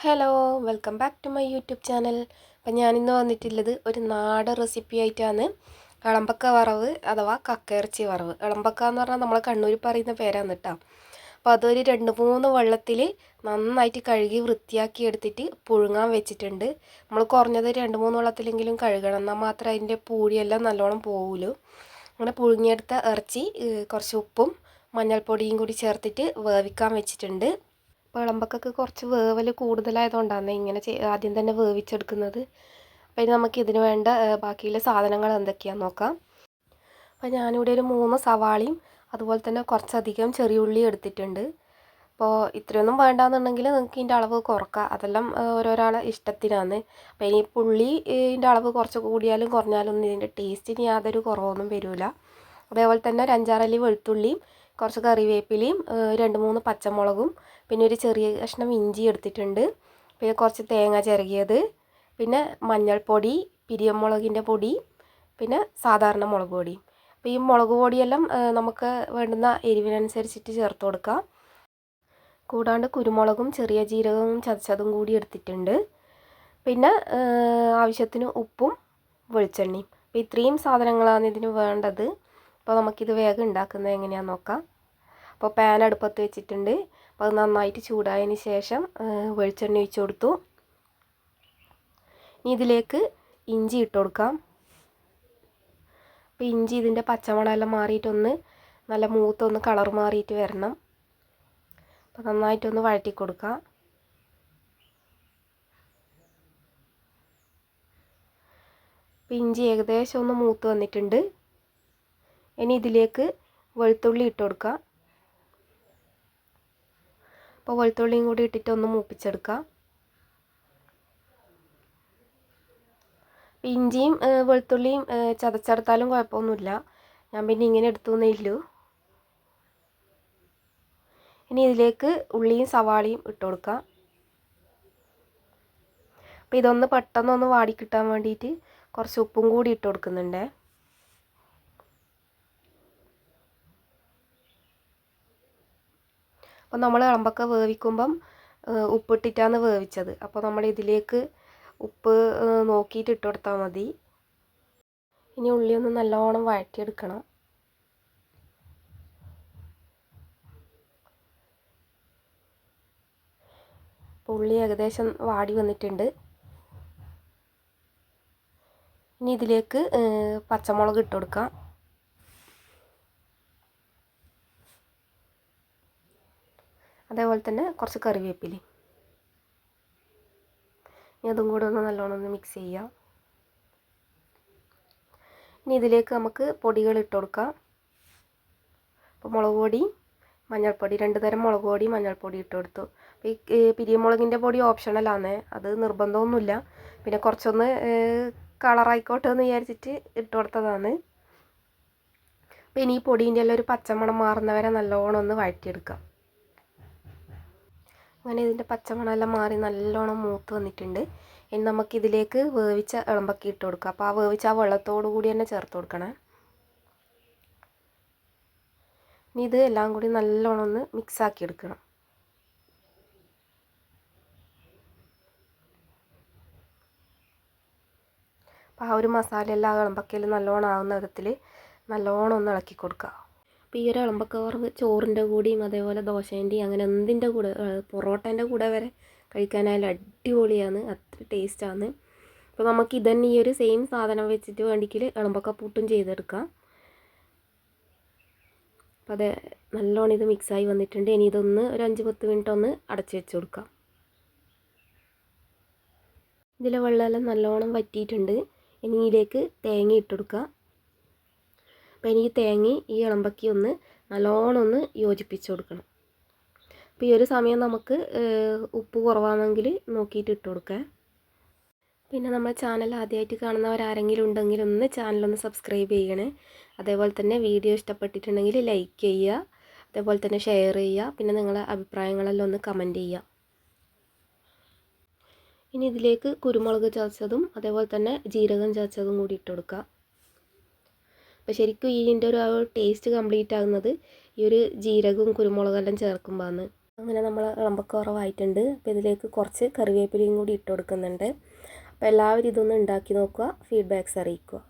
Hello welcome back to my YouTube channel. അപ്പം ഞാനിന്ന് വന്നിട്ടുള്ളത് ഒരു നാടൻ റെസിപ്പി ആയിട്ടാണ്. ഇളമ്പക്ക വറവ് അഥവാ കക്കയിറച്ചി വറവ്. ഇളമ്പക്ക എന്ന് പറഞ്ഞാൽ നമ്മളെ കണ്ണൂർ പറയുന്ന പേരാണ് കേട്ടോ. അപ്പോൾ അതൊരു 2-3 വെള്ളത്തിൽ നന്നായിട്ട് കഴുകി വൃത്തിയാക്കി എടുത്തിട്ട് പുഴുങ്ങാൻ വെച്ചിട്ടുണ്ട്. നമ്മൾ കുറഞ്ഞത് 2-3 വെള്ളത്തിലെങ്കിലും കഴുകണം, എന്നാൽ മാത്രമേ അതിൻ്റെ പൂഴിയെല്ലാം നല്ലോണം പോവുള്ളൂ. അങ്ങനെ പുഴുങ്ങിയെടുത്ത ഇറച്ചി കുറച്ച് ഉപ്പും മഞ്ഞൾപ്പൊടിയും കൂടി ചേർത്തിട്ട് വേവിക്കാൻ വെച്ചിട്ടുണ്ട്. അപ്പോൾ ഇളമ്പക്കൊക്കെ കുറച്ച് വേവൽ കൂടുതലായതുകൊണ്ടാണ് ഇങ്ങനെ ആദ്യം തന്നെ വേവിച്ചെടുക്കുന്നത്. അപ്പോൾ ഇനി നമുക്ക് ഇതിന് വേണ്ട ബാക്കിയുള്ള സാധനങ്ങൾ എന്തൊക്കെയാണെന്ന് നോക്കാം. അപ്പോൾ ഞാനിവിടെ ഒരു 3 സവാളയും അതുപോലെ തന്നെ കുറച്ചധികം ചെറിയ ഉള്ളി എടുത്തിട്ടുണ്ട്. അപ്പോൾ ഇത്രയൊന്നും വേണ്ടാന്നുണ്ടെങ്കിൽ നിങ്ങൾക്ക് ഇതിൻ്റെ അളവ് കുറക്കാം, അതെല്ലാം ഓരോരാളെ ഇഷ്ടത്തിനാണ്. അപ്പോൾ ഇനി പുള്ളിൻ്റെ അളവ് കുറച്ച് കൂടിയാലും കുറഞ്ഞാലും ഇതിൻ്റെ ടേസ്റ്റിന് യാതൊരു കുറവൊന്നും വരില്ല. അതേപോലെ തന്നെ ഒരു 5-6 അല്ലി വെളുത്തുള്ളിയും കുറച്ച് കറിവേപ്പിലയും 2-3 പച്ചമുളകും പിന്നെ ഒരു ചെറിയ കഷ്ണം ഇഞ്ചി എടുത്തിട്ടുണ്ട്. പിന്നെ കുറച്ച് തേങ്ങ ചിരകിയത്, പിന്നെ മഞ്ഞൾപ്പൊടി, പിരിയമുളകിൻ്റെ പൊടി, പിന്നെ സാധാരണ മുളക് പൊടി. അപ്പോൾ ഈ മുളക് പൊടിയെല്ലാം നമുക്ക് വേണ്ടുന്ന എരിവിനനുസരിച്ചിട്ട് ചേർത്ത് കൊടുക്കാം. കൂടാണ്ട് കുരുമുളകും ചെറിയ ജീരകവും ചതച്ചതും കൂടി എടുത്തിട്ടുണ്ട്. പിന്നെ ആവശ്യത്തിന് ഉപ്പും വെളിച്ചെണ്ണയും. അപ്പോൾ ഇത്രയും സാധനങ്ങളാണ് ഇതിന് വേണ്ടത്. അപ്പോൾ നമുക്കിത് വേഗം ഉണ്ടാക്കുന്നത് എങ്ങനെയാണെന്ന് നോക്കാം. അപ്പോൾ പാൻ അടുപ്പത്ത് വെച്ചിട്ടുണ്ട്. അപ്പോൾ അത് നന്നായിട്ട് ചൂടായതിന് ശേഷം വെളിച്ചെണ്ണ ഒഴിച്ച് കൊടുത്തു. ഇനി ഇതിലേക്ക് ഇഞ്ചി ഇട്ട് കൊടുക്കാം. അപ്പോൾ ഇഞ്ചി ഇതിൻ്റെ പച്ചമണമെല്ലാം മാറിയിട്ടൊന്ന് നല്ല മൂത്തൊന്ന് കളർ മാറിയിട്ട് വരണം. അപ്പോൾ നന്നായിട്ടൊന്ന് വഴറ്റി കൊടുക്കാം. അപ്പോൾ ഇഞ്ചി ഏകദേശം ഒന്ന് മൂത്ത് വന്നിട്ടുണ്ട്. ഇനി ഇതിലേക്ക് വെളുത്തുള്ളി ഇട്ട് കൊടുക്കാം. അപ്പോൾ വെളുത്തുള്ളിയും കൂടി ഇട്ടിട്ട് ഒന്ന് മൂപ്പിച്ചെടുക്കാം. ഇഞ്ചിയും വെളുത്തുള്ളിയും ചതച്ചെടുത്താലും കുഴപ്പമൊന്നുമില്ല, ഞാൻ പിന്നെ ഇങ്ങനെ എടുത്തു എന്നേ ഉള്ളൂ. ഇനി ഇതിലേക്ക് ഉള്ളിയും സവാളയും ഇട്ട് കൊടുക്കാം. അപ്പോൾ ഇതൊന്ന് പെട്ടെന്നൊന്ന് വാടിക്കിട്ടാൻ വേണ്ടിയിട്ട് കുറച്ച് ഉപ്പും കൂടി ഇട്ട് കൊടുക്കുന്നുണ്ട്. അപ്പോൾ നമ്മൾ ഇളമ്പക്ക വേവിക്കുമ്പം ഉപ്പിട്ടിട്ടാണ് വേവിച്ചത്. അപ്പോൾ നമ്മൾ ഇതിലേക്ക് ഉപ്പ് നോക്കിയിട്ട് ഇട്ട് കൊടുത്താൽ മതി. ഇനി ഉള്ളി ഒന്ന് നല്ലോണം വഴറ്റിയെടുക്കണം. അപ്പോൾ ഉള്ളി ഏകദേശം വാടി വന്നിട്ടുണ്ട്. ഇനി ഇതിലേക്ക് പച്ചമുളക് ഇട്ട് കൊടുക്കാം. അതേപോലെ തന്നെ കുറച്ച് കറിവേപ്പിലയും. ഇനി അതും കൂടെ ഒന്ന് നല്ലോണം ഒന്ന് മിക്സ് ചെയ്യാം. ഇനി ഇതിലേക്ക് നമുക്ക് പൊടികൾ ഇട്ട് കൊടുക്കാം. അപ്പോൾ മുളക് പൊടി, മഞ്ഞൾപ്പൊടി, 2 തരം മുളക് പൊടി മഞ്ഞൾപ്പൊടി ഇട്ട് കൊടുത്തു. അപ്പോൾ ഈ പിരിയമുളകിൻ്റെ പൊടി ഓപ്ഷണലാണ്, അത് നിർബന്ധമൊന്നുമില്ല. പിന്നെ കുറച്ചൊന്ന് കളറായിക്കോട്ടെ എന്ന് വിചാരിച്ചിട്ട് ഇട്ട് കൊടുത്തതാണ്. അപ്പോൾ ഇനി ഈ പൊടീൻ്റെ എല്ലാം ഒരു പച്ചമണം മാറുന്നവരെ നല്ലോണം ഒന്ന് വഴറ്റിയെടുക്കാം. അങ്ങനെ ഇതിൻ്റെ പച്ചമണമെല്ലാം മാറി നല്ലോണം മൂത്ത് വന്നിട്ടുണ്ട്. ഇനി നമുക്കിതിലേക്ക് വേവിച്ച ഇളമ്പക്ക ഇട്ട് കൊടുക്കാം. അപ്പോൾ ആ വേവിച്ച ആ വെള്ളത്തോടു കൂടി തന്നെ ചേർത്ത് കൊടുക്കണം. ഇനി ഇത് എല്ലാം കൂടി നല്ലോണം ഒന്ന് മിക്സാക്കി എടുക്കണം. അപ്പോൾ ആ ഒരു മസാല എല്ലാം ഇളമ്പക്കയിൽ നല്ലോണം ആവുന്ന വിധത്തിൽ നല്ലോണം ഒന്ന് ഇളക്കി കൊടുക്കുക. അപ്പോൾ ഈ ഒരു ഇളമ്പക്ക വറവ് ചോറിൻ്റെ കൂടെയും അതേപോലെ ദോശേൻ്റെയും അങ്ങനെ എന്തിൻ്റെ കൂടെ, പൊറോട്ടേൻ്റെ കൂടെ വരെ കഴിക്കാനായാലും അടിപൊളിയാണ്, അത്ര ടേസ്റ്റാണ്. അപ്പോൾ നമുക്ക് ഇതന്നെ ഈ ഒരു സെയിം സാധനം വെച്ചിട്ട് വേണ്ടിക്കിൽ ഇളമ്പക്ക പുട്ടും ചെയ്തെടുക്കാം. അപ്പോൾ അത് നല്ലോണം ഇത് മിക്സായി വന്നിട്ടുണ്ട്. ഇനി ഇതൊന്ന് ഒരു 5-10 മിനിറ്റ് ഒന്ന് അടച്ചു വെച്ച് കൊടുക്കാം. ഇതിലെ വെള്ളമെല്ലാം നല്ലോണം വറ്റിയിട്ടുണ്ട്. ഇനി ഇതിലേക്ക് തേങ്ങ ഇട്ട് കൊടുക്കുക. അപ്പോൾ എനിക്ക് തേങ്ങ ഈ ഇളമ്പക്കി ഒന്ന് നല്ലോണം ഒന്ന് യോജിപ്പിച്ച് കൊടുക്കണം. അപ്പോൾ ഈ ഒരു സമയം നമുക്ക് ഉപ്പ് കുറവാണെങ്കിൽ നോക്കിയിട്ട് ഇട്ട് കൊടുക്കുക. പിന്നെ നമ്മുടെ ചാനൽ ആദ്യമായിട്ട് കാണുന്നവരാരെങ്കിലും ഉണ്ടെങ്കിൽ ഒന്ന് ചാനലൊന്ന് സബ്സ്ക്രൈബ് ചെയ്യണേ. അതേപോലെ തന്നെ വീഡിയോ ഇഷ്ടപ്പെട്ടിട്ടുണ്ടെങ്കിൽ ലൈക്ക് ചെയ്യുക, അതേപോലെ തന്നെ ഷെയർ ചെയ്യുക, പിന്നെ നിങ്ങളുടെ അഭിപ്രായങ്ങളെല്ലാം ഒന്ന് കമൻറ്റ് ചെയ്യുക. ഇനി ഇതിലേക്ക് കുരുമുളക് ചതച്ചതും അതേപോലെ തന്നെ ജീരകം ചതച്ചതും കൂടി ഇട്ട് കൊടുക്കുക. അപ്പോൾ ശരിക്കും ഇതിൻ്റെ ഒരു ടേസ്റ്റ് കംപ്ലീറ്റ് ആകുന്നത് ഈ ഒരു ജീരകവും കുരുമുളകെല്ലാം ചേർക്കുമ്പോഴാണ്. അങ്ങനെ നമ്മൾ ഇളമ്പക്ക വറവായിട്ടുണ്ട്. അപ്പോൾ ഇതിലേക്ക് കുറച്ച് കറിവേപ്പിലയും കൂടി ഇട്ട് കൊടുക്കുന്നുണ്ട്. അപ്പോൾ എല്ലാവരും ഇതൊന്ന് ഉണ്ടാക്കി നോക്കുക, ഫീഡ്ബാക്ക്സ് അറിയിക്കുക.